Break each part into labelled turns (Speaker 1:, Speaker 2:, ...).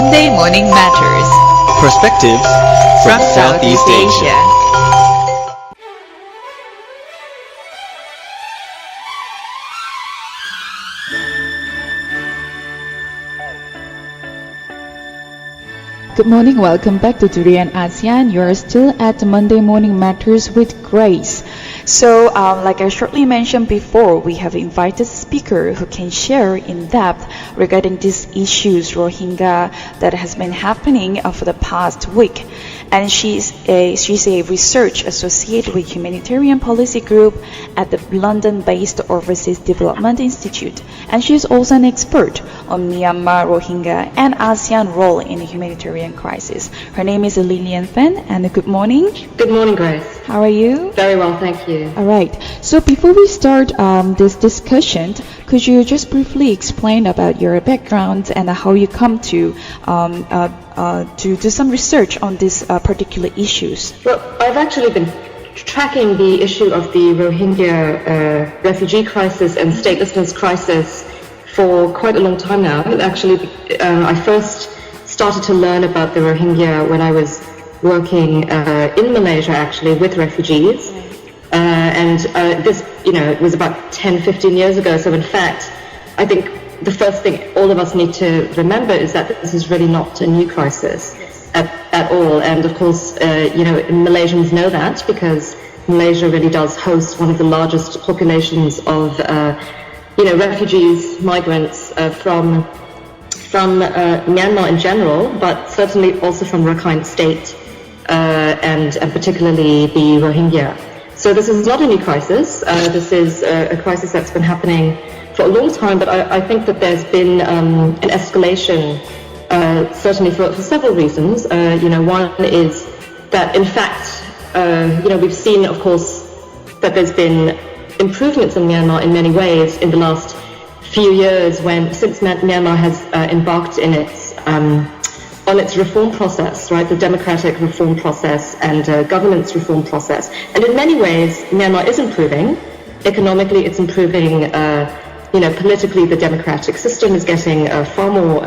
Speaker 1: Monday Morning Matters.
Speaker 2: Perspectives from Southeast Asia.
Speaker 3: Good morning, welcome back to Durian ASEAN. You're still at the Monday Morning Matters with Grace. So, like I shortly mentioned before, we have invited a speaker who can share in depth regarding these issues, Rohingya, that has been happening for the past week. And she's a research associate with Humanitarian Policy Group at the London-based Overseas Development Institute. And she's also an expert on Myanmar, Rohingya, and ASEAN role in the humanitarian crisis. Her name is Lilianne, and good morning.
Speaker 4: Good morning, Grace.
Speaker 3: How are you?
Speaker 4: Very well, thank you.
Speaker 3: All right. So before we start this discussion, could you just briefly explain about your background and how you come to do some research on these particular issues?
Speaker 4: Well, I've actually been tracking the issue of the Rohingya refugee crisis and statelessness crisis for quite a long time now. Actually, I first started to learn about the Rohingya when I was working in Malaysia, actually, with refugees. This, it was about 10, 15 years ago. So in fact, I think the first thing all of us need to remember is that this is really not a new crisis at all. And of course, Malaysians know that because Malaysia really does host one of the largest populations of, refugees, migrants from Myanmar in general, but certainly also from Rakhine State and particularly the Rohingya. So this is not a new crisis. This is a crisis that's been happening for a long time, but I think that there's been an escalation, certainly for several reasons. One is that, in fact, we've seen, of course, that there's been improvements in Myanmar in many ways in the last few years since Myanmar has embarked on its reform process, right, the democratic reform process and governance reform process. And in many ways, Myanmar is improving. Economically, it's improving. Politically, the democratic system is getting far more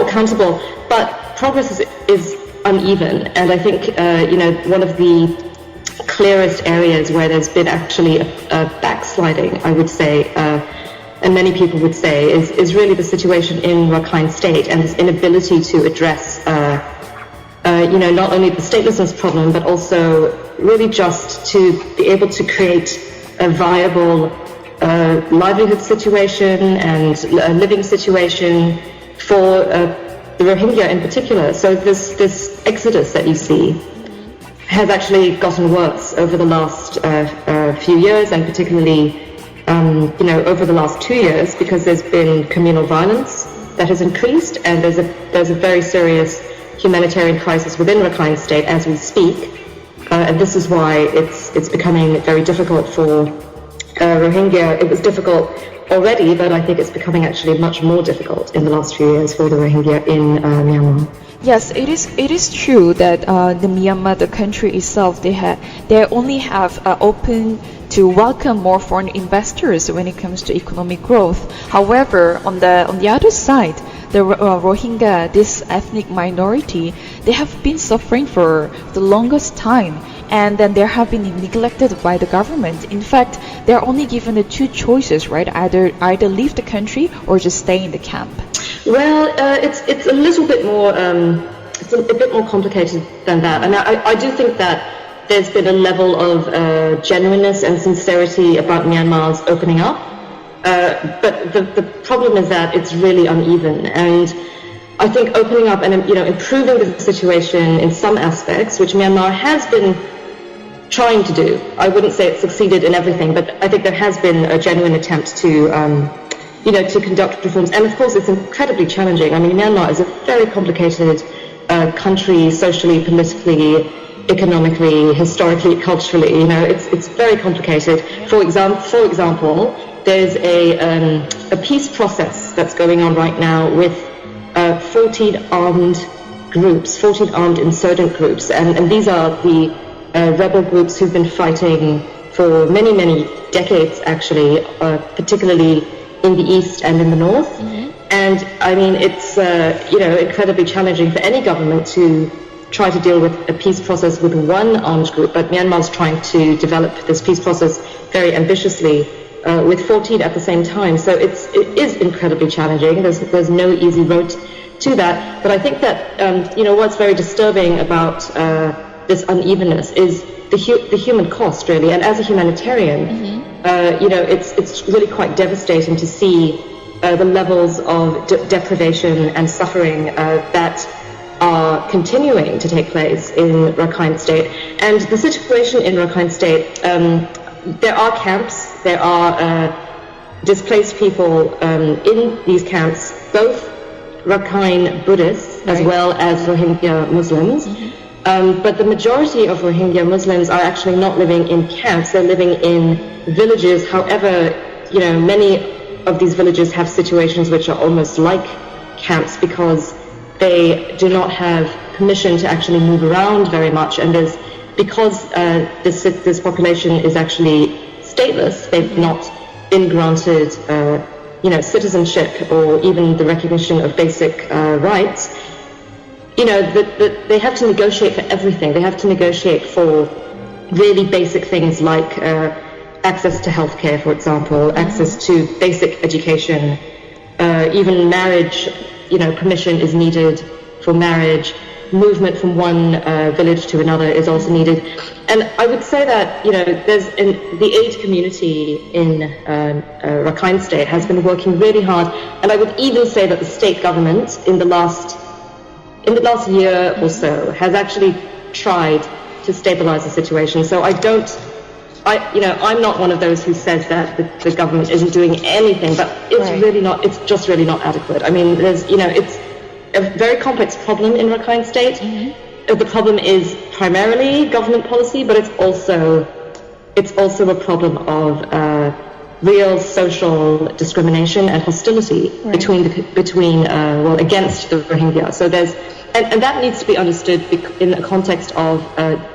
Speaker 4: accountable. But progress is uneven. And I think, one of the clearest areas where there's been actually a backsliding, I would say, and many people would say, is really the situation in Rakhine State and this inability to address, not only the statelessness problem, but also really just to be able to create a viable livelihood situation and living situation for the Rohingya in particular. So this exodus that you see has actually gotten worse over the last few years, and particularly over the last 2 years, because there's been communal violence that has increased, and there's a very serious humanitarian crisis within Rakhine State as we speak, and this is why it's becoming very difficult for Rohingya. It was difficult already, but I think it's becoming actually much more difficult in the last few years for the Rohingya in Myanmar.
Speaker 3: Yes, it is true that the Myanmar, the country itself, they only have open to welcome more foreign investors when it comes to economic growth. However, on the other side, the Rohingya, this ethnic minority, they have been suffering for the longest time, and then they have been neglected by the government. In fact, they're only given the two choices, right? Either leave the country or just stay in the camp.
Speaker 4: Well, it's a little bit more it's a bit more complicated than that, and I do think that there's been a level of genuineness and sincerity about Myanmar's opening up, but the problem is that it's really uneven, and I think opening up and improving the situation in some aspects, which Myanmar has been trying to do. I wouldn't say it succeeded in everything, but I think there has been a genuine attempt to to conduct reforms. And of course, it's incredibly challenging. I mean, Myanmar is a very complicated country, socially, politically, economically, historically, culturally. It's very complicated. For example, there's a peace process that's going on right now with 14 armed insurgent groups, and these are the rebel groups who've been fighting for many, many decades, actually, particularly in the east and in the north. Mm-hmm. And I mean, it's incredibly challenging for any government to try to deal with a peace process with one armed group, but Myanmar's trying to develop this peace process very ambitiously with 14 at the same time. So it is incredibly challenging. There's no easy road to that. But I think that what's very disturbing about this unevenness is the human cost, really. And as a humanitarian, it's really quite devastating to see the levels of deprivation and suffering that are continuing to take place in Rakhine State. And the situation in Rakhine State, there are camps, there are displaced people in these camps, both Rakhine Buddhists as well as Rohingya Muslims. But the majority of Rohingya Muslims are actually not living in camps, they're living in villages. However, many of these villages have situations which are almost like camps because they do not have permission to actually move around very much, and because this population is actually stateless, they've not been granted citizenship or even the recognition of basic rights. They have to negotiate for everything. They have to negotiate for really basic things like access to healthcare, for example, access to basic education, even marriage. Permission is needed for marriage. Movement from one village to another is also needed. And I would say that, there's the aid community in Rakhine State has been working really hard. And I would even say that the state government in the last year or so has actually tried to stabilize the situation. So I'm not one of those who says that the government isn't doing anything, but it's just really not adequate. I mean, it's a very complex problem in Rakhine State. The problem is primarily government policy, but it's also a problem of real social discrimination and hostility against the Rohingya. So and that needs to be understood in the context of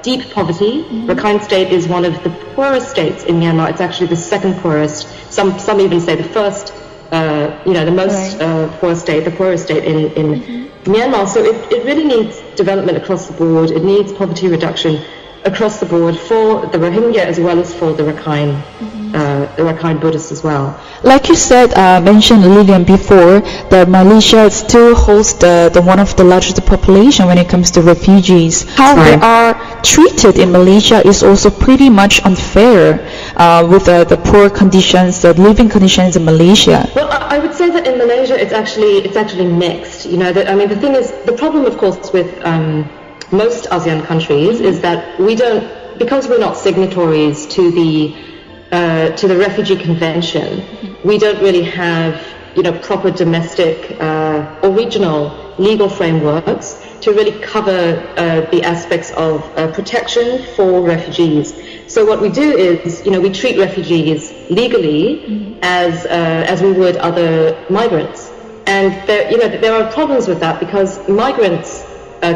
Speaker 4: deep poverty. Rakhine State is one of the poorest states in Myanmar. It's actually the second poorest. Some even say the first. The most poorest state in Myanmar. So it really needs development across the board. It needs poverty reduction across the board for the Rohingya as well as for the Rakhine Buddhists as well.
Speaker 3: Like you said, mentioned Lilianne before, that Malaysia still holds the one of the largest population when it comes to refugees. How they are treated in Malaysia is also pretty much unfair with the poor conditions, the living conditions in Malaysia.
Speaker 4: Well, I would say that in Malaysia it's actually mixed. The thing is, the problem, of course, with most ASEAN countries is that because we're not signatories to the Refugee Convention, we don't really have proper domestic or regional legal frameworks to really cover the aspects of protection for refugees. So what we do is we treat refugees legally as we would other migrants, and there are problems with that because migrants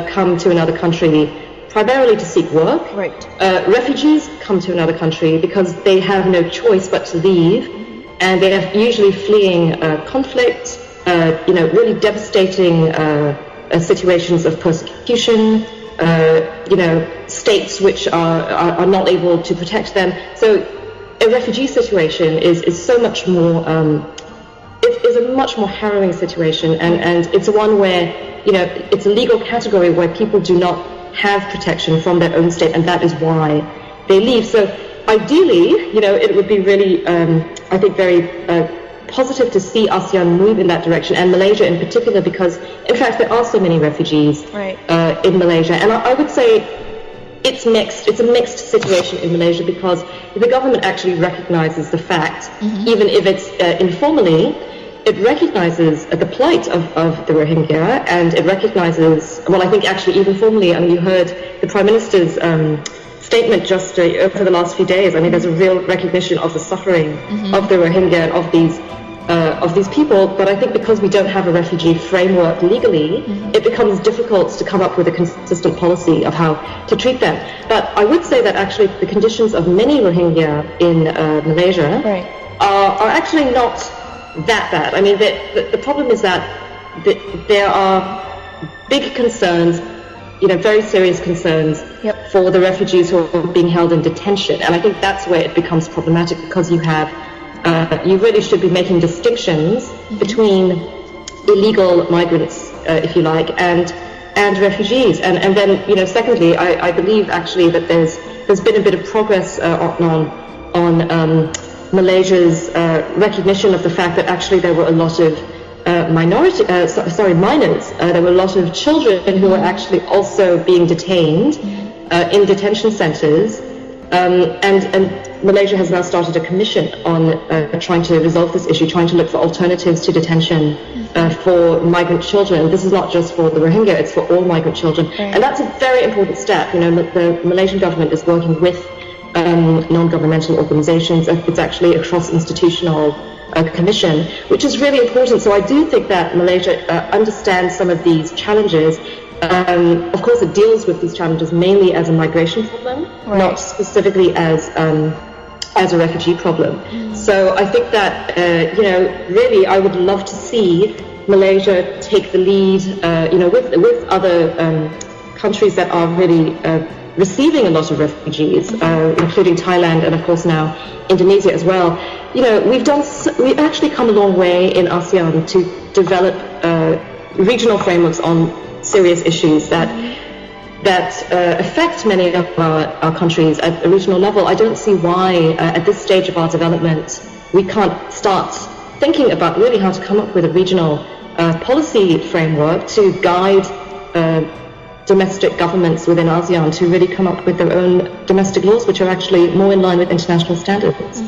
Speaker 4: come to another country primarily to seek work. Refugees come to another country because they have no choice but to leave, and they are usually fleeing conflict, really devastating situations of persecution, states which are not able to protect them. So a refugee situation is so much more, it is a much more harrowing situation, and it's one where, it's a legal category where people do not have protection from their own state, and that is why they leave. So ideally, it would be really, I think, very positive to see ASEAN move in that direction, and Malaysia in particular, because in fact there are so many refugees in Malaysia. And I would say it's mixed. It's a mixed situation in Malaysia because the government actually recognizes the fact, even if it's informally, it recognizes the plight of the Rohingya, and it recognizes, well, I think actually even formally, you heard the Prime Minister's statement just over the last few days. There's a real recognition of the suffering of the Rohingya and of these people, but I think because we don't have a refugee framework legally, it becomes difficult to come up with a consistent policy of how to treat them. But I would say that actually the conditions of many Rohingya in Malaysia are actually not that bad. I mean, the problem is that there are big concerns, very serious concerns for the refugees who are being held in detention. And I think that's where it becomes problematic, because you really should be making distinctions between illegal migrants, if you like, and refugees. And then, secondly, I believe actually that there's been a bit of progress on Malaysia's recognition of the fact that actually there were a lot of minors. There were a lot of children who were actually also being detained in detention centres, and Malaysia has now started a commission on trying to resolve this issue, trying to look for alternatives to detention for migrant children. This is not just for the Rohingya; it's for all migrant children, and that's a very important step. The Malaysian government is working with non-governmental organizations. It's actually a cross-institutional commission, which is really important. So I do think that Malaysia understands some of these challenges. Of course, it deals with these challenges mainly as a migration problem, not specifically as a refugee problem. So I think that, really I would love to see Malaysia take the lead, with other countries that are really receiving a lot of refugees, including Thailand and of course now Indonesia as well. We've actually come a long way in ASEAN to develop regional frameworks on serious issues that affect many of our countries at a regional level. I don't see why at this stage of our development we can't start thinking about really how to come up with a regional policy framework to guide domestic governments within ASEAN to really come up with their own domestic laws, which are actually more in line with international standards.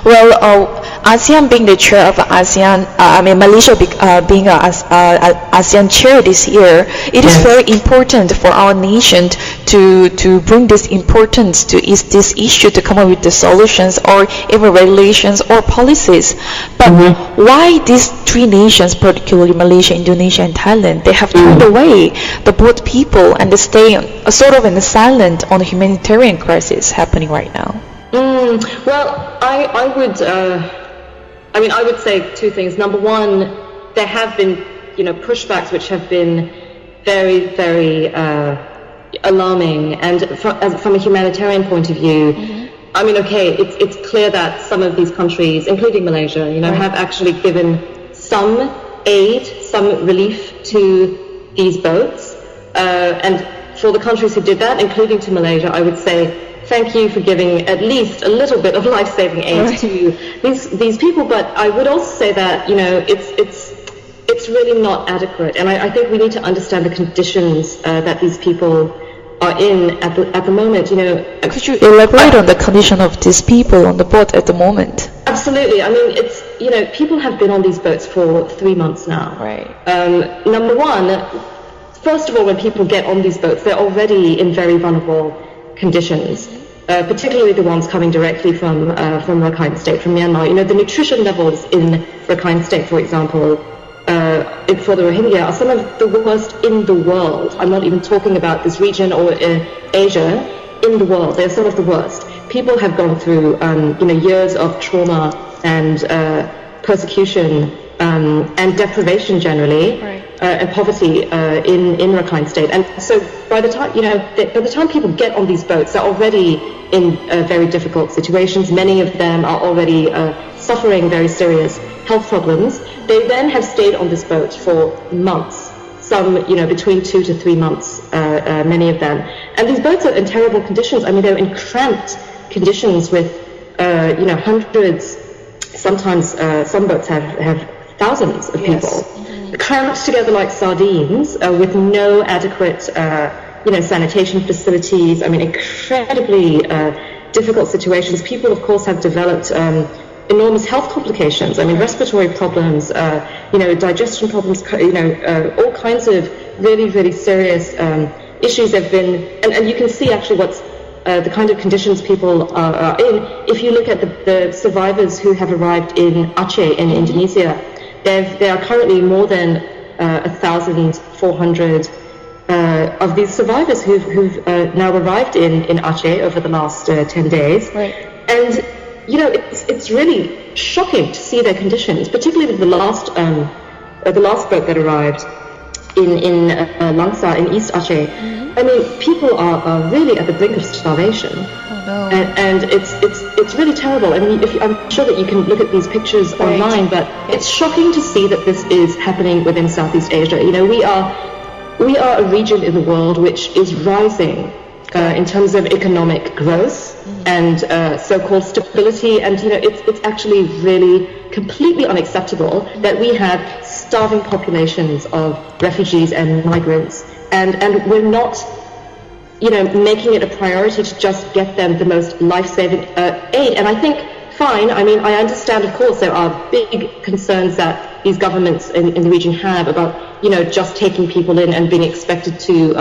Speaker 3: Well, ASEAN being the chair of ASEAN, Malaysia being a ASEAN chair this year, it is very important for our nation to bring this importance to this issue, to come up with the solutions or even regulations or policies. But why these three nations, particularly Malaysia, Indonesia, and Thailand, they have turned away the both people and they stay sort of in the silent on the humanitarian crisis happening right now?
Speaker 4: Well, I would say two things. Number one, there have been, pushbacks which have been very, very alarming. And from a humanitarian point of view, it's clear that some of these countries, including Malaysia, have actually given some aid, some relief to these boats. And for the countries who did that, including to Malaysia, I would say, thank you for giving at least a little bit of life-saving aid to these people. But I would also say that it's really not adequate, and I think we need to understand the conditions that these people are in at the moment.
Speaker 3: Could you elaborate on the condition of these people on the boat at the moment?
Speaker 4: Absolutely. It's people have been on these boats for 3 months now.
Speaker 3: Right.
Speaker 4: Number one, first of all, when people get on these boats, they're already in very vulnerable conditions, particularly the ones coming directly from Rakhine State, from Myanmar. The nutrition levels in Rakhine State, for example, for the Rohingya, are some of the worst in the world. I'm not even talking about this region or Asia. In the world, they're some of the worst. People have gone through, years of trauma and persecution and deprivation generally. Right. And poverty in Rakhine State, and so by the time people get on these boats, they're already in very difficult situations. Many of them are already suffering very serious health problems. They then have stayed on this boat for months, some between 2 to 3 months, many of them. And these boats are in terrible conditions. They're in cramped conditions with hundreds. Sometimes some boats have thousands of people. Cramped together like sardines, with no adequate, sanitation facilities. Incredibly difficult situations. People, of course, have developed enormous health complications. Respiratory problems, digestion problems. All kinds of really, really serious issues have been. And you can see actually what's the kind of conditions people are in. If you look at the survivors who have arrived in Aceh in Indonesia. There are currently more than 1,400 of these survivors who've now arrived in Aceh over the last 10 days. Right. And it's really shocking to see their conditions, particularly with the last boat that arrived in Langsa in East Aceh. I mean, people are really at the brink of starvation.
Speaker 3: Oh, no.
Speaker 4: And it's really terrible. I mean, I'm sure that you can look at these pictures online, but it's shocking to see that this is happening within Southeast Asia. You know, we are a region in the world which is rising in terms of economic growth and so-called stability, and you know, it's actually really completely unacceptable that we have starving populations of refugees and migrants, and we're not, you know, making it a priority to just get them the most life-saving aid. And I think, fine, I mean, I understand, of course, there are big concerns that these governments in the region have about, you know, just taking people in and being expected to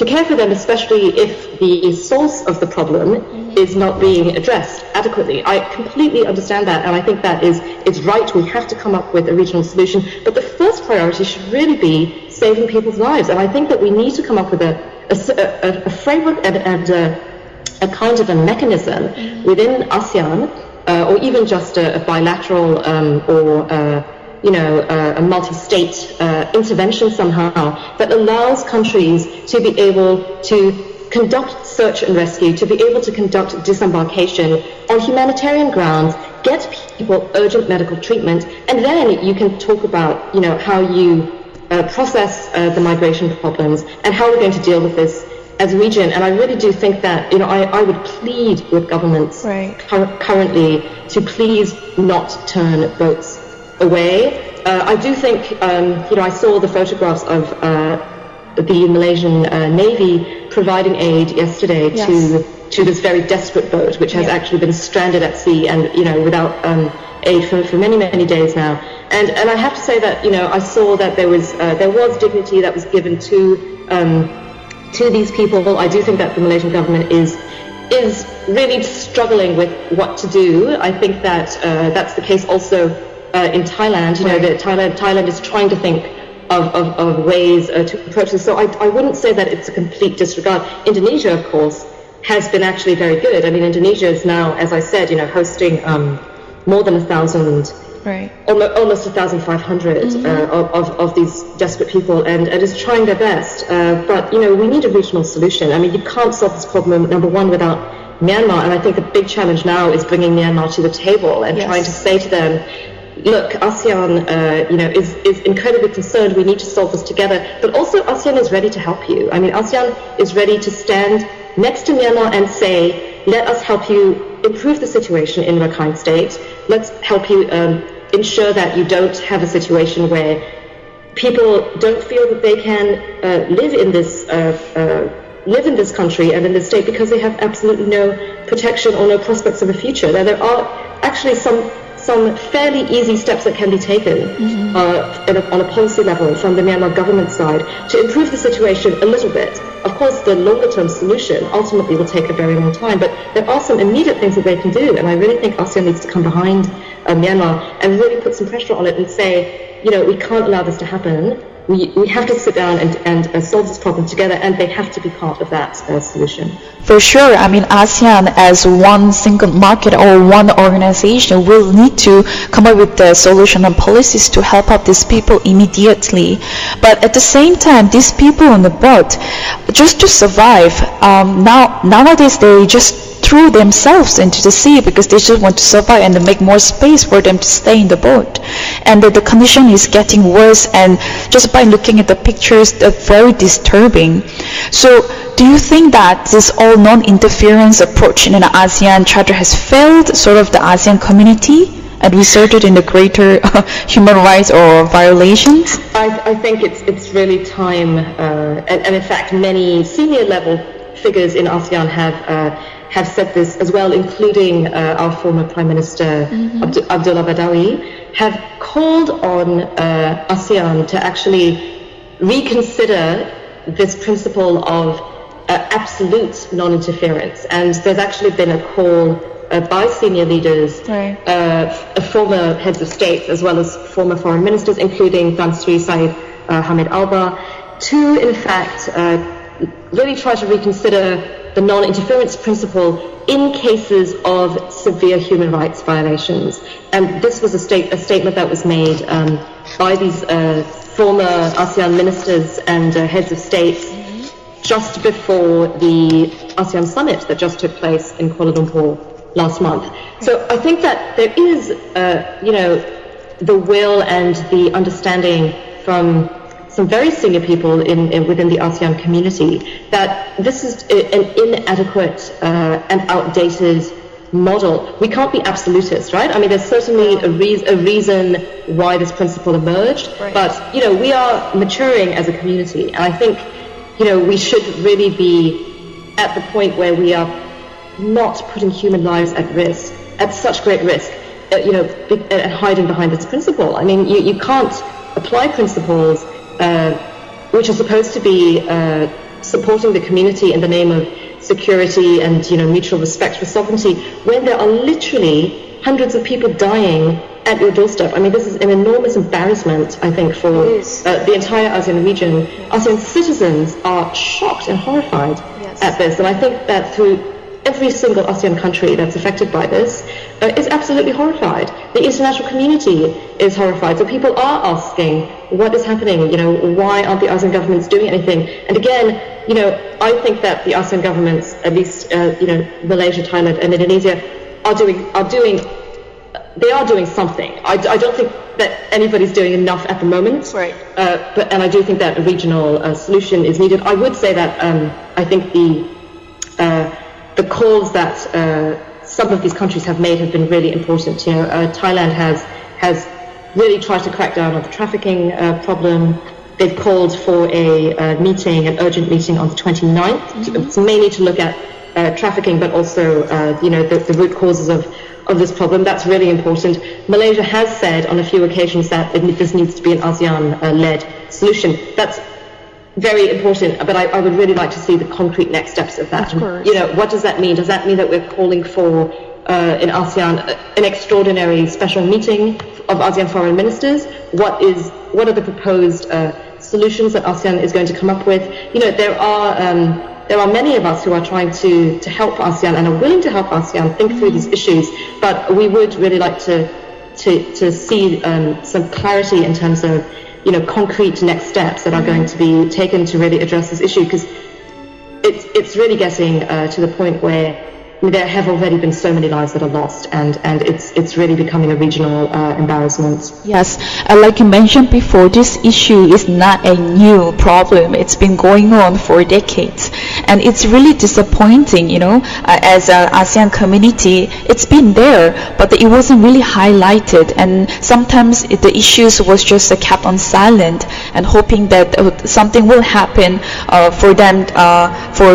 Speaker 4: care for them, especially if the source of the problem is not being addressed adequately. I completely understand that, and I think that it's right. We have to come up with a regional solution, but the first priority should really be saving people's lives. And I think that we need to come up with a framework and a kind of a mechanism within ASEAN, or even just a bilateral or you know, a multi-state intervention somehow that allows countries to be able to conduct search and rescue, to be able to conduct disembarkation on humanitarian grounds, get people urgent medical treatment, and then you can talk about, you know, how you process the migration problems and how we're going to deal with this as a region. And I really do think that, you know, I would plead with governments currently to please not turn boats away. I do think, you know, I saw the photographs of the Malaysian Navy providing aid yesterday to this very desperate boat, which has actually been stranded at sea and, you know, without aid for many days now. And I have to say that, you know, I saw that there was dignity that was given to these people. I do think that the Malaysian government is really struggling with what to do. I think that that's the case also in Thailand. You know, that Thailand is trying to think of ways to approach this. So I wouldn't say that it's a complete disregard. Indonesia, of course, has been actually very good. I mean, Indonesia is now, as I said, you know, hosting more than 1,000, almost 1,500 of these desperate people, and is trying their best. But, you know, we need a regional solution. I mean, you can't solve this problem, number one, without Myanmar. And I think the big challenge now is bringing Myanmar to the table and trying to say to them, look, ASEAN, you know, is incredibly concerned. We need to solve this together. But also, ASEAN is ready to help you. I mean, ASEAN is ready to stand next to Myanmar and say, let us help you improve the situation in Rakhine State. Let's help you ensure that you don't have a situation where people don't feel that they can live in this country and in this state because they have absolutely no protection or no prospects of a future. Now, there are actually some fairly easy steps that can be taken on a policy level from the Myanmar government side to improve the situation a little bit. Of course, the longer-term solution ultimately will take a very long time, but there are some immediate things that they can do, and I really think ASEAN needs to come behind Myanmar and really put some pressure on it and say, you know, we can't allow this to happen. We have to sit down and solve this problem together, and they have to be part of that solution.
Speaker 3: For sure. I mean, ASEAN as one single market or one organization will need to come up with the solution and policies to help out these people immediately. But at the same time, these people on the boat, just to survive, nowadays they just threw themselves into the sea because they just want to survive and to make more space for them to stay in the boat. And the condition is getting worse, and just by looking at the pictures, they're very disturbing. So do you think that this all non-interference approach in an ASEAN charter has failed sort of the ASEAN community and resulted in the greater human rights or violations?
Speaker 4: I think it's really time, and in fact many senior level figures in ASEAN have said this as well, including our former Prime Minister Abdullah Badawi, have called on ASEAN to actually reconsider this principle of absolute non-interference. And there's actually been a call by senior leaders, former heads of state, as well as former foreign ministers, including Tan Sri Said Hamid Alba, to in fact really try to reconsider the non-interference principle in cases of severe human rights violations. And this was a statement that was made by these former ASEAN ministers and heads of states just before the ASEAN summit that just took place in Kuala Lumpur last month. So I think that there is, the will and the understanding from some very senior people within the ASEAN community that this is an inadequate and outdated model. We can't be absolutist, right? I mean, there's certainly a reason why this principle emerged, but, we are maturing as a community. And I think, we should really be at the point where we are not putting human lives at risk, at such great risk, and hiding behind this principle. I mean, you can't apply principles which are supposed to be supporting the community in the name of security and mutual respect for sovereignty when there are literally hundreds of people dying at your doorstep. I mean, this is an enormous embarrassment, I think, for the entire ASEAN region. ASEAN citizens are shocked and horrified at this, and I think that through every single ASEAN country that's affected by this is absolutely horrified. The international community is horrified. So people are asking, what is happening? Why aren't the ASEAN governments doing anything? And again, I think that the ASEAN governments, at least, Malaysia, Thailand, and Indonesia, are doing something. I don't think that anybody's doing enough at the moment.
Speaker 3: Right.
Speaker 4: And I do think that a regional solution is needed. I would say that I think the calls that some of these countries have made have been really important. Thailand has really tried to crack down on the trafficking problem. They've called for an urgent meeting on the 29th, mainly to look at trafficking, but also the root causes of this problem. That's really important. Malaysia has said on a few occasions that this needs to be an ASEAN-led solution. That's very important, but I would really like to see the concrete next steps of that.
Speaker 3: Of course.
Speaker 4: What does that mean? Does that mean that we're calling for in ASEAN an extraordinary special meeting of ASEAN foreign ministers? What are the proposed solutions that ASEAN is going to come up with? There are many of us who are trying to help ASEAN and are willing to help ASEAN think through these issues, but we would really like to see some clarity in terms of concrete next steps that are going to be taken to really address this issue, because it's really getting to the point where there have already been so many lives that are lost, and it's really becoming a regional embarrassment.
Speaker 3: Yes, like you mentioned before, this issue is not a new problem. It's been going on for decades, and it's really disappointing, as an ASEAN community, it's been there, but it wasn't really highlighted, and sometimes the issues was just kept on silent and hoping that something will happen for them,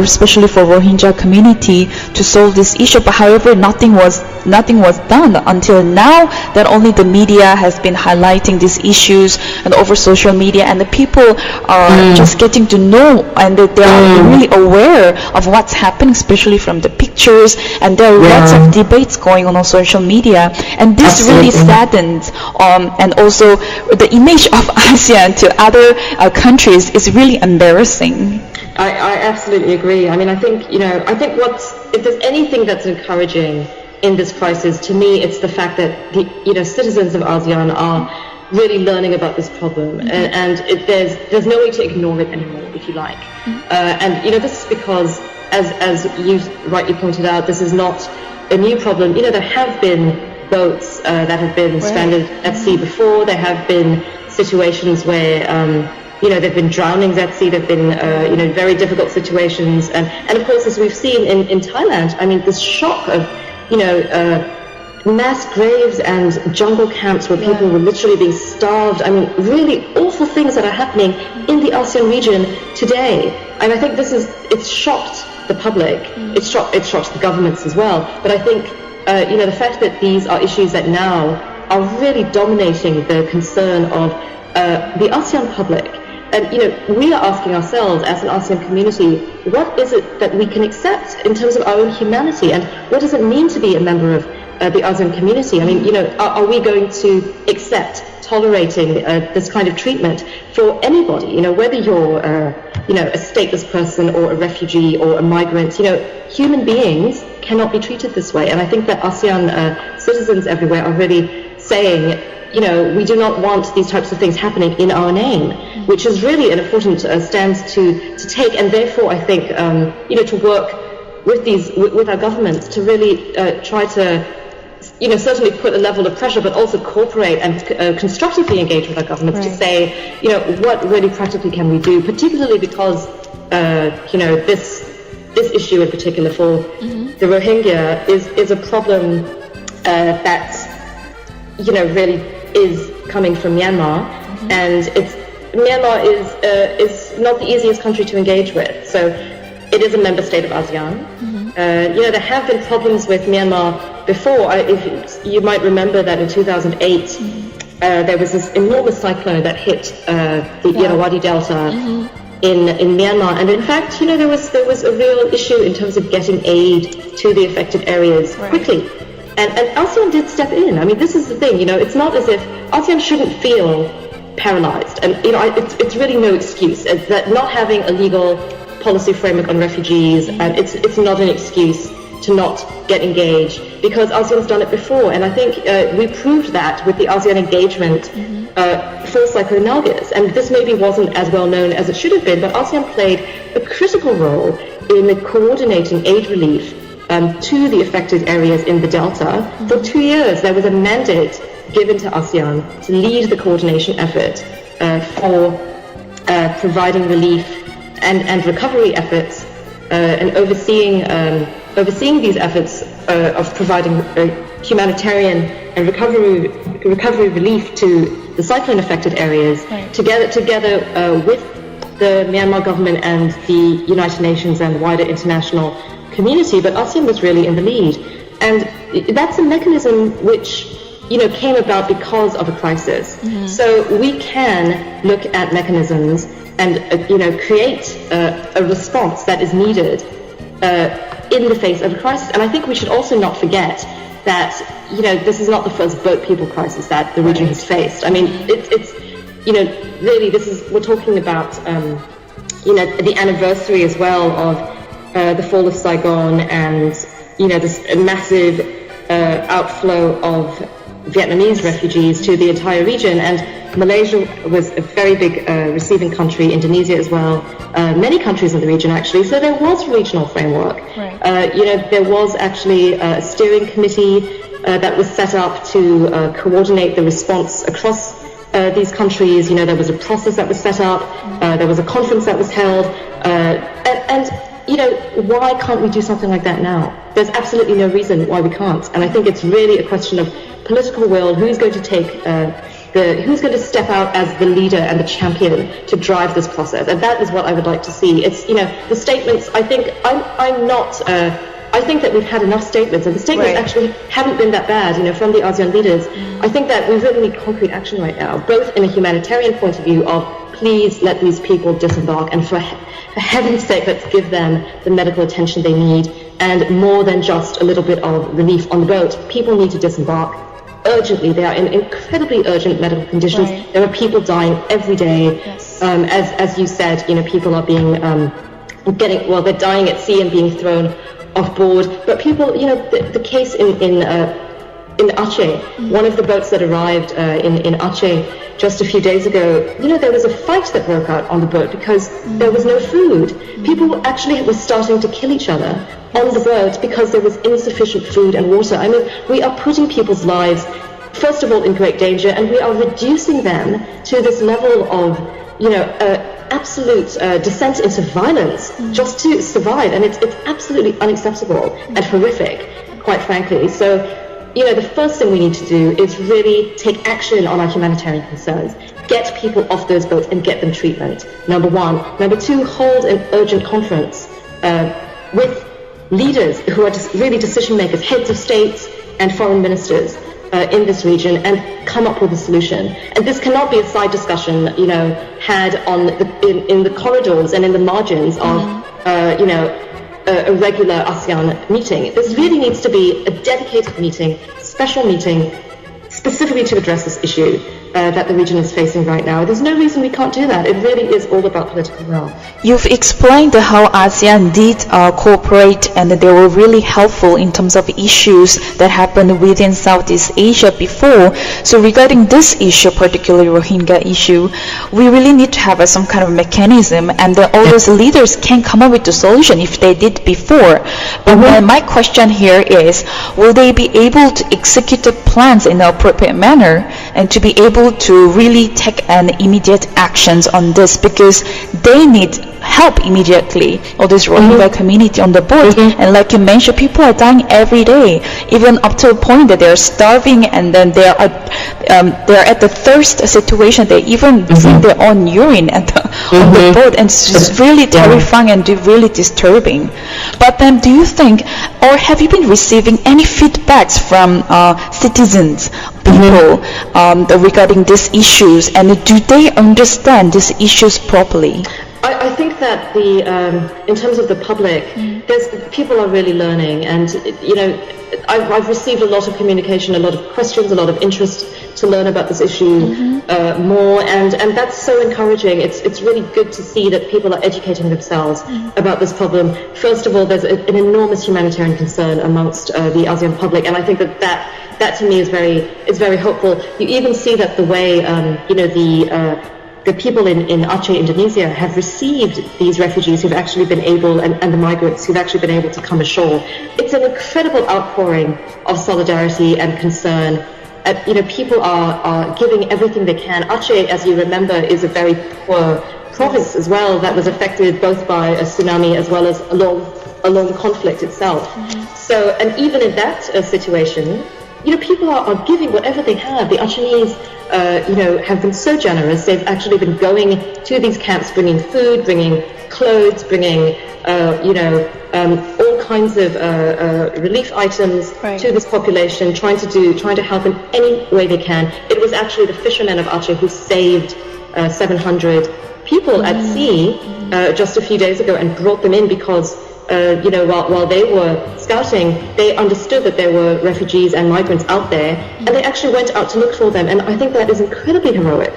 Speaker 3: especially for Rohingya community, to solve this issue. But however, nothing was done until now, that only the media has been highlighting these issues and over social media, and the people are just getting to know, and they are really aware of what's happening, especially from the pictures, and there are lots of debates going on social media, and this really saddens and also the image of ASEAN to other countries is really embarrassing.
Speaker 4: I absolutely agree. I mean, I think if there's anything that's encouraging in this crisis, to me, it's the fact that the citizens of ASEAN are really learning about this problem, and there's no way to ignore it anymore, if you like. And this is because, as you rightly pointed out, this is not a new problem. There have been boats that have been stranded at sea before. There have been situations where there've been drownings at sea. There've been very difficult situations, and of course, as we've seen in Thailand, I mean, this shock of mass graves and jungle camps where people were literally being starved. I mean, really awful things that are happening in the ASEAN region today. And I think it's shocked the public. It's shocked the governments as well. But I think the fact that these are issues that now are really dominating the concern of the ASEAN public. And we are asking ourselves as an ASEAN community, what is it that we can accept in terms of our own humanity, and what does it mean to be a member of the ASEAN community? I mean, are we going to accept tolerating this kind of treatment for anybody? Whether you're a stateless person or a refugee or a migrant. Human beings cannot be treated this way. And I think that ASEAN citizens everywhere are really saying, we do not want these types of things happening in our name, which is really an important stance to take. And therefore, I think, to work with our governments to really try to, certainly put a level of pressure, but also cooperate and constructively engage with our governments to say, what really practically can we do, particularly because, this issue in particular for the Rohingya is a problem that, really is coming from Myanmar, and Myanmar is not the easiest country to engage with. So it is a member state of ASEAN. There have been problems with Myanmar before. If you might remember that in 2008, there was this enormous cyclone that hit the Irrawaddy Delta in Myanmar, and in fact, there was a real issue in terms of getting aid to the affected areas quickly. And ASEAN did step in. I mean, this is the thing, it's not as if ASEAN shouldn't feel paralyzed, and it's really no excuse that not having a legal policy framework on refugees, and it's not an excuse to not get engaged, because ASEAN's done it before, and I think we proved that with the ASEAN engagement for Cyclone Nargis, and this maybe wasn't as well known as it should have been, but ASEAN played a critical role in coordinating aid relief to the affected areas in the Delta. For 2 years, there was a mandate given to ASEAN to lead the coordination effort for providing relief and recovery efforts, and overseeing these efforts of providing humanitarian and recovery relief to the cyclone-affected areas, together with the Myanmar government and the United Nations and wider international community. But ASEAN was really in the lead, and that's a mechanism which came about because of a crisis. So we can look at mechanisms and create a response that is needed in the face of a crisis. And I think we should also not forget that this is not the first boat people crisis that the region has faced. I mean, it's really we're talking about the anniversary as well of the fall of Saigon, and this massive outflow of Vietnamese refugees to the entire region. And Malaysia was a very big receiving country, Indonesia as well, many countries in the region actually. So there was a regional framework. There was actually a steering committee that was set up to coordinate the response across these countries. There was a process that was set up, there was a conference that was held, and why can't we do something like that now? There's absolutely no reason why we can't. And I think it's really a question of political will. Who's going to take who's going to step out as the leader and the champion to drive this process? And that is what I would like to see. It's the statements. I think I'm not. I think that we've had enough statements, and the statements actually haven't been that bad, from the ASEAN leaders. I think that we really need concrete action right now, both in a humanitarian point of view of please let these people disembark, and for heaven's sake, let's give them the medical attention they need, and more than just a little bit of relief on the boat. People need to disembark urgently. They are in incredibly urgent medical conditions. There are people dying every day. As you said, people are being they're dying at sea and being thrown off board. But people, the case in Aceh, one of the boats that arrived in Aceh just a few days ago, there was a fight that broke out on the boat because there was no food. People actually were starting to kill each other on the boat because there was insufficient food and water. I mean, we are putting people's lives, first of all, in great danger, and we are reducing them to this level of, absolute descent into violence just to survive. And it's absolutely unacceptable and horrific, quite frankly. So, the first thing we need to do is really take action on our humanitarian concerns. Get people off those boats and get them treatment, number one. Number two, hold an urgent conference with leaders who are really decision makers, heads of states and foreign ministers in this region, and come up with a solution. And this cannot be a side discussion, had in the corridors and in the margins of, a regular ASEAN meeting. This really needs to be a dedicated meeting, special meeting, specifically to address this issue. that the region is facing right now. There's no reason we can't do that. It really is all about political will.
Speaker 3: You've explained how ASEAN did cooperate and they were really helpful in terms of issues that happened within Southeast Asia before. So regarding this issue, particularly Rohingya issue, we really need to have some kind of mechanism, and then all those leaders can come up with the solution if they did before. But then my question here is, will they be able to execute the plans in an appropriate manner and to be able to really take an immediate actions on this, because they need help immediately, all this Rohingya community on the board. And like you mentioned, people are dying every day, even up to a point that they're starving, and then they're at the thirst situation. They even drink their own urine on the boat, and it's just really terrifying and really disturbing. But then do you think, or have you been receiving any feedbacks from citizens, people, regarding these issues, and do they understand these issues properly?
Speaker 4: I think that in terms of the public, people are really learning, and I've received a lot of communication, a lot of questions, a lot of interest to learn about this issue more, and that's so encouraging. It's really good to see that people are educating themselves about this problem. First of all, there's an enormous humanitarian concern amongst the ASEAN public, and I think that to me is very hopeful. You even see that the way the people in Aceh, Indonesia, have received these refugees who've actually been able, and the migrants who've actually been able to come ashore. It's an incredible outpouring of solidarity and concern. People are giving everything they can. Aceh, as you remember, is a very poor province as well, that was affected both by a tsunami as well as along the conflict itself. So, and even in that situation, people are giving whatever they have. The Achenese, have been so generous. They've actually been going to these camps, bringing food, bringing clothes, bringing, all kinds of relief items to this population, trying to help in any way they can. It was actually the fishermen of Aceh who saved 700 people at sea just a few days ago and brought them in because while they were scouting, they understood that there were refugees and migrants out there, and they actually went out to look for them. And I think that is incredibly heroic.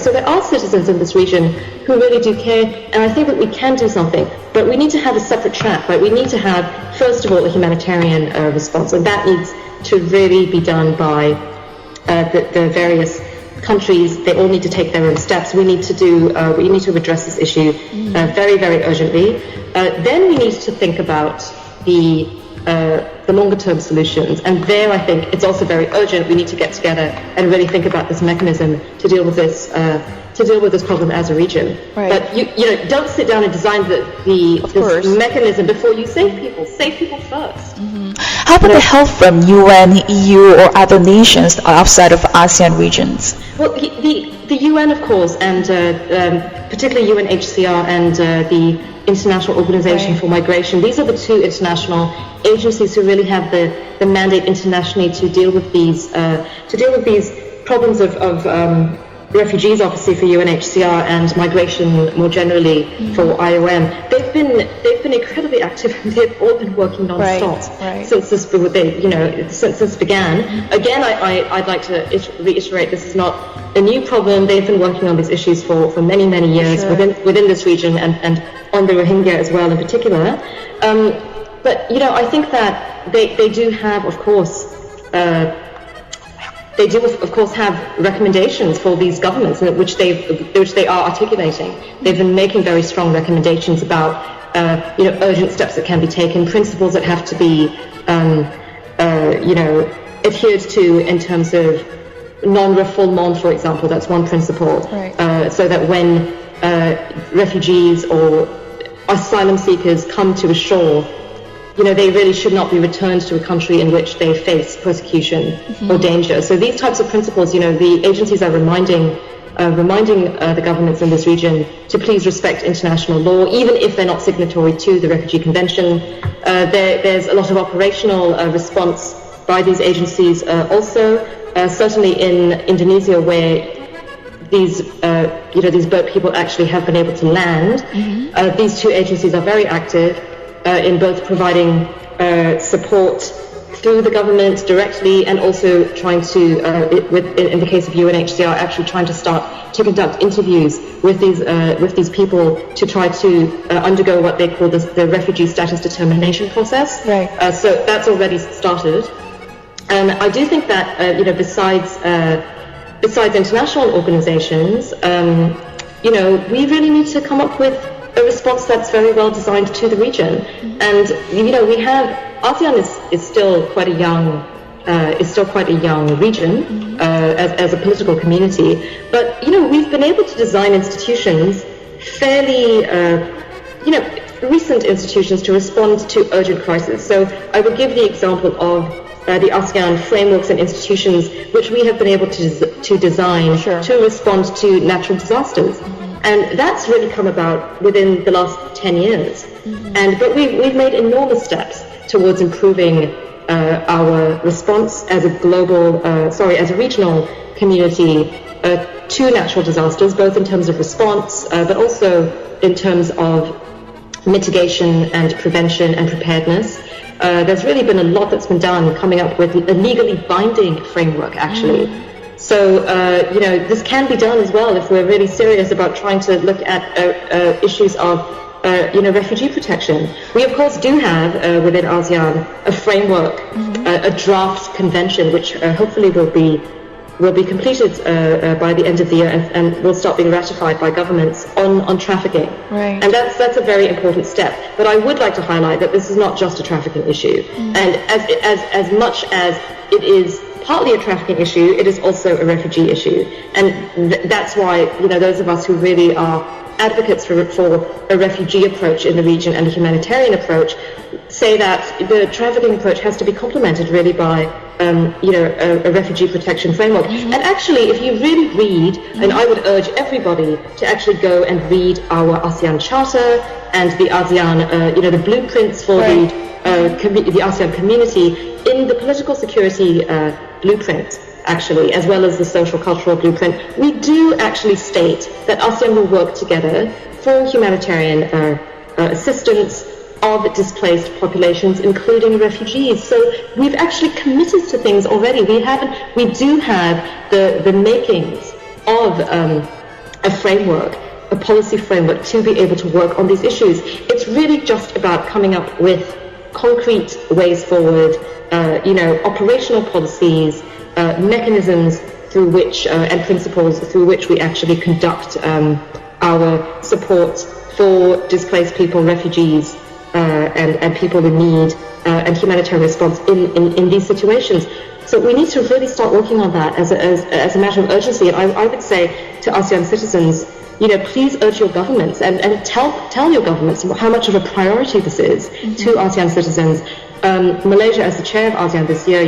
Speaker 4: So there are citizens in this region who really do care, and I think that we can do something. But we need to have a separate track, right? We need to have, first of all, a humanitarian response, and that needs to really be done by the various countries. They all need to take their own steps. We need to address this issue very, very urgently. Then we need to think about the longer-term solutions, and there I think it's also very urgent. We need to get together and really think about this mechanism to deal with this problem as a region.
Speaker 3: Right.
Speaker 4: But you don't sit down and design this mechanism before you save people. Save people first.
Speaker 3: How about the help from UN, EU, or other nations outside of ASEAN regions?
Speaker 4: Well, the UN, of course, and particularly UNHCR and the International Organization for Migration. These are the two international agencies who really have the mandate internationally to deal with these problems of refugees, obviously for UNHCR, and migration more generally for IOM. They've been incredibly active, and they've all been working non-stop since this began. Again, I'd like to reiterate, this is not a new problem. They've been working on these issues for many, many years within this region, and on the Rohingya as well in particular. But I think that they do have, of course, have recommendations for these governments, which they are articulating. They've been making very strong recommendations about urgent steps that can be taken, principles that have to be adhered to in terms of non-refoulement, for example. That's one principle. So that when refugees or asylum seekers come to a shore, they really should not be returned to a country in which they face persecution or danger. So these types of principles, the agencies are reminding the governments in this region to please respect international law, even if they're not signatory to the Refugee Convention. There's a lot of operational response by these agencies also. Certainly in Indonesia, where these boat people actually have been able to land, these two agencies are very active in both providing support through the government directly, and also trying to, in the case of UNHCR, actually trying to conduct interviews with these people to try to undergo what they call the refugee status determination process.
Speaker 3: Right.
Speaker 4: So that's already started. I do think that besides international organizations, we really need to come up with a response that's very well designed to the region. And ASEAN is still quite a young region as a political community. But we've been able to design institutions fairly recent institutions to respond to urgent crises. So I would give the example of the ASEAN frameworks and institutions which we have been able to design to respond to natural disasters. And that's really come about within the last 10 years. But we've made enormous steps towards improving our response as a regional community to natural disasters, both in terms of response, but also in terms of mitigation and prevention and preparedness. There's really been a lot that's been done coming up with a legally binding framework, actually. So, this can be done as well if we're really serious about trying to look at issues of, refugee protection. We, of course, do have within ASEAN a framework, a draft convention, which hopefully will be completed by the end of the year and will start being ratified by governments on trafficking.
Speaker 3: Right.
Speaker 4: And that's a very important step. But I would like to highlight that this is not just a trafficking issue. And as much as it is partly a trafficking issue, it is also a refugee issue. And that's why, those of us who really are advocates for a refugee approach in the region and a humanitarian approach say that the trafficking approach has to be complemented really by a refugee protection framework. And actually, if you really read, and I would urge everybody to actually go and read our ASEAN Charter and the ASEAN, the blueprints for the ASEAN community. In the political security blueprint, actually, as well as the social cultural blueprint, we do actually state that ASEAN will work together for humanitarian assistance of displaced populations, including refugees. So we've actually committed to things already. We do have the makings of a framework, a policy framework to be able to work on these issues. It's really just about coming up with concrete ways forward, operational policies, mechanisms through which and principles through which we actually conduct our support for displaced people, refugees, and people in need, and humanitarian response in these situations. So we need to really start working on that as a matter of urgency. And I would say to ASEAN citizens, please urge your governments and tell your governments how much of a priority this is to ASEAN citizens. Malaysia, as the chair of ASEAN this year,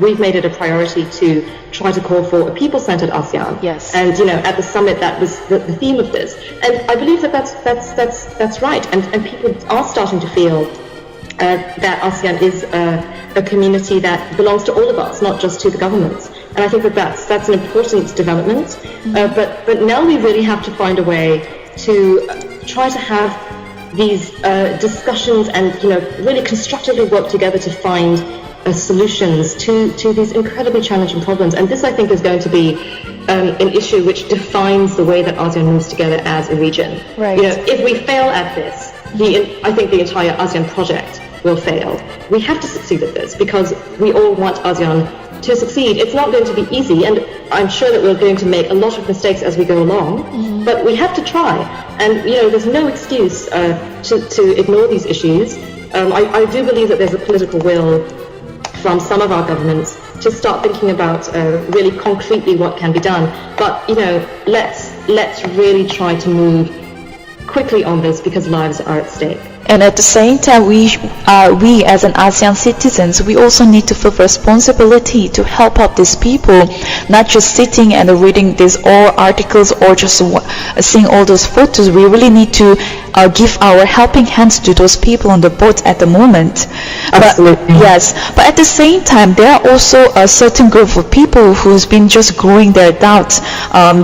Speaker 4: we've made it a priority to try to call for a people-centered ASEAN.
Speaker 3: Yes.
Speaker 4: And at the summit, that was the theme of this. And I believe that's right. And people are starting to feel that ASEAN is a community that belongs to all of us, not just to the governments. And I think that's an important development. But now we really have to find a way to try to have these discussions and really constructively work together to find solutions to these incredibly challenging problems. And this, I think, is going to be an issue which defines the way that ASEAN moves together as a region.
Speaker 3: Right.
Speaker 4: If we fail at this, I think the entire ASEAN project will fail. We have to succeed at this because we all want ASEAN to succeed. It's not going to be easy, and I'm sure that we're going to make a lot of mistakes as we go along, but we have to try. And there's no excuse to ignore these issues. I do believe that there's a political will from some of our governments to start thinking about really concretely what can be done. But let's really try to move quickly on this because lives are at stake.
Speaker 3: And at the same time, we as an ASEAN citizens, we also need to feel responsibility to help out these people, not just sitting and reading these all articles or just seeing all those photos. We really need to give our helping hands to those people on the boat at the moment.
Speaker 4: Absolutely.
Speaker 3: But at the same time, there are also a certain group of people who's been just growing their doubts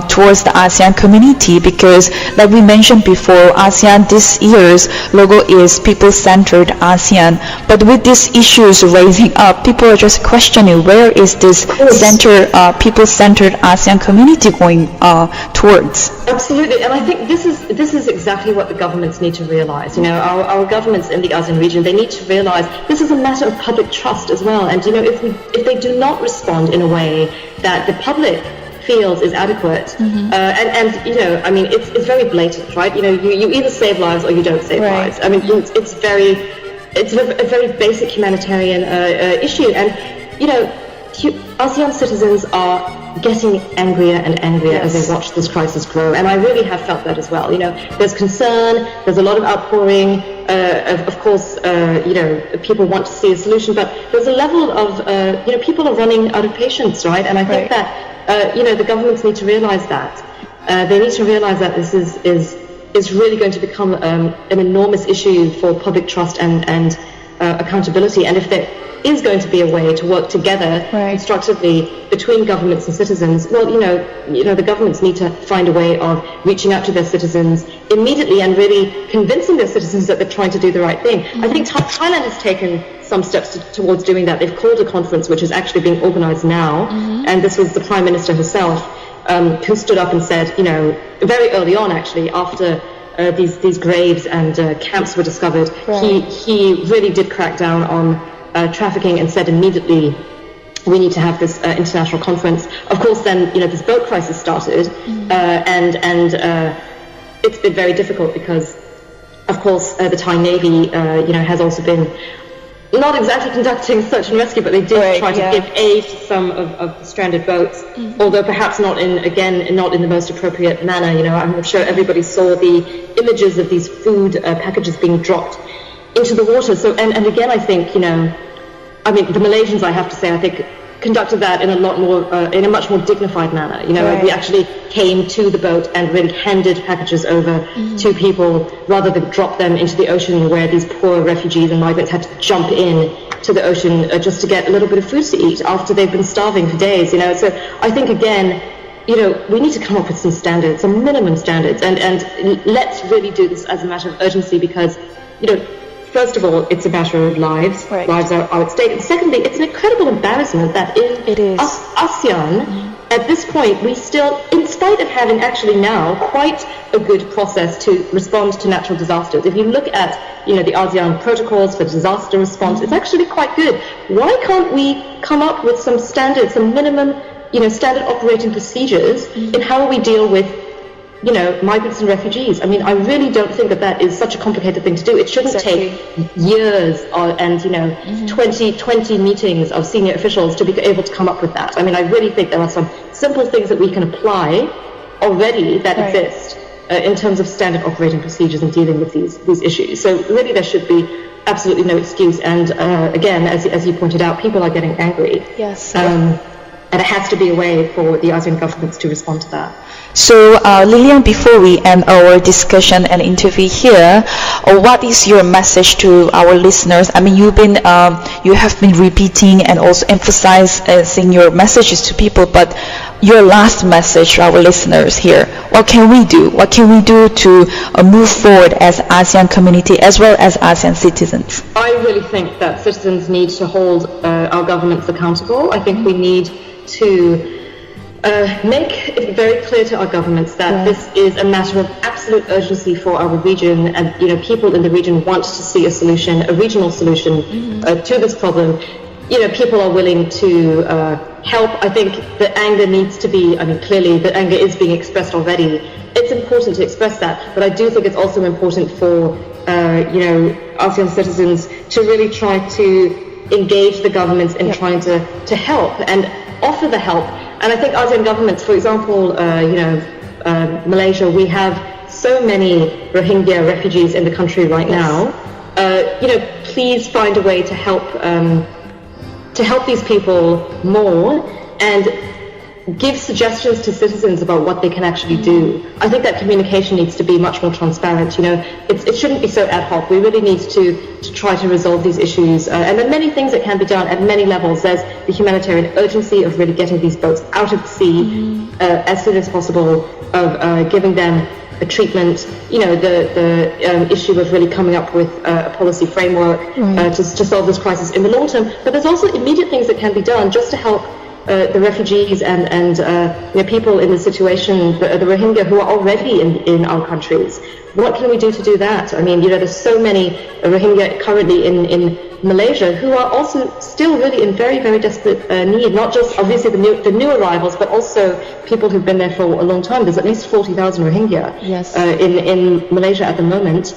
Speaker 3: towards the ASEAN community because, like we mentioned before, ASEAN this year's logo is people-centered ASEAN. But with these issues raising up, people are just questioning where is this people-centered ASEAN community going towards?
Speaker 4: Absolutely, and I think this is exactly what the governments need to realize. Our governments in the ASEAN region, they need to realize this is a matter of public trust as well. And if they do not respond in a way that the public feels is adequate, it's very blatant, right? You either save lives or you don't save lives. I mean, it's a very basic humanitarian issue, and ASEAN citizens are getting angrier and angrier as they watch this crisis grow, and I really have felt that as well. There's concern, there's a lot of outpouring. Of course, people want to see a solution, but there's a level of people are running out of patience, right? And I think that the governments need to realize that. They need to realize that this is really going to become an enormous issue for public trust and accountability. And if there is going to be a way to work together constructively between governments and citizens, well, the governments need to find a way of reaching out to their citizens immediately and really convincing their citizens that they're trying to do the right thing. I think Thailand has taken some steps towards doing that. They've called a conference which is actually being organized now, and this was the Prime Minister herself who stood up and said, very early on actually, after these graves and camps were discovered, he really did crack down on trafficking and said immediately we need to have this international conference. Of course, then this boat crisis started, and it's been very difficult because, of course, the Thai Navy has also been not exactly conducting search and rescue, but they did try to give aid to some of the stranded boats, although perhaps not in the most appropriate manner. I'm sure everybody saw the images of these food packages being dropped into the water. So, and again, I think, the Malaysians, I have to say, I think conducted that in a much more dignified manner. We actually came to the boat and really handed packages over to people rather than drop them into the ocean where these poor refugees and migrants had to jump in to the ocean just to get a little bit of food to eat after they've been starving for days. So I think, again, we need to come up with some standards, some minimum standards, and let's really do this as a matter of urgency because, first of all, it's a matter of lives. Lives are at stake. And secondly, it's an incredible embarrassment that in ASEAN, at this point, we still, in spite of having actually now quite a good process to respond to natural disasters, if you look at, the ASEAN protocols for disaster response, it's actually quite good. Why can't we come up with some standards, some minimum, standard operating procedures in how we deal with migrants and refugees? I mean, I really don't think that is such a complicated thing to do. It shouldn't take years and 20 meetings of senior officials to be able to come up with that. I mean, I really think there are some simple things that we can apply already that exist in terms of standard operating procedures and dealing with these issues. So really there should be absolutely no excuse. And again, as you pointed out, people are getting angry.
Speaker 3: Yes.
Speaker 4: And it has to be a way for the ASEAN governments to respond to that.
Speaker 3: So, Lilianne, before we end our discussion and interview here, what is your message to our listeners? I mean, you have been repeating and also emphasizing your messages to people, but your last message to our listeners here, what can we do? What can we do to move forward as ASEAN community as well as ASEAN citizens?
Speaker 4: I really think that citizens need to hold our governments accountable. I think we need to make it very clear to our governments that this is a matter of absolute urgency for our region, and people in the region want to see a solution, a regional solution to this problem. People are willing to help. I think the anger needs to be, clearly the anger is being expressed already. It's important to express that, but I do think it's also important for ASEAN citizens to really try to engage the governments in trying to help and offer the help. And I think ASEAN governments, for example, Malaysia, we have so many Rohingya refugees in the country right now. Please find a way to help these people more and give suggestions to citizens about what they can actually do. I think that communication needs to be much more transparent. It shouldn't be so ad hoc. We really need to try to resolve these issues. And there are many things that can be done at many levels. There's the humanitarian urgency of really getting these boats out of the sea as soon as possible, of giving them a treatment, the issue of really coming up with a policy framework to solve this crisis in the long term. But there's also immediate things that can be done just to help the refugees and people in the situation, the Rohingya who are already in our countries. What can we do to do that? I mean, there's so many Rohingya currently in Malaysia who are also still really in very, very desperate need, not just obviously the new arrivals, but also people who've been there for a long time. There's at least 40,000 Rohingya in Malaysia at the moment.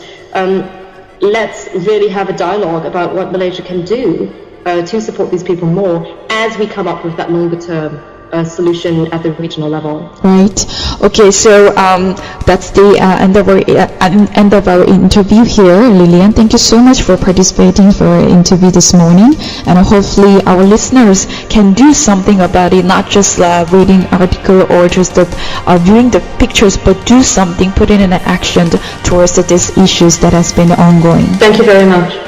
Speaker 4: Let's really have a dialogue about what Malaysia can do to support these people more as we come up with that longer term solution at the regional level.
Speaker 3: Right. Okay. So that's the end of our interview here, Lilianne. Thank you so much for participating for our interview this morning, and hopefully our listeners can do something about it, not just reading article or just viewing the pictures, but do something, put it in action towards these issues that has been ongoing.
Speaker 4: Thank you very much.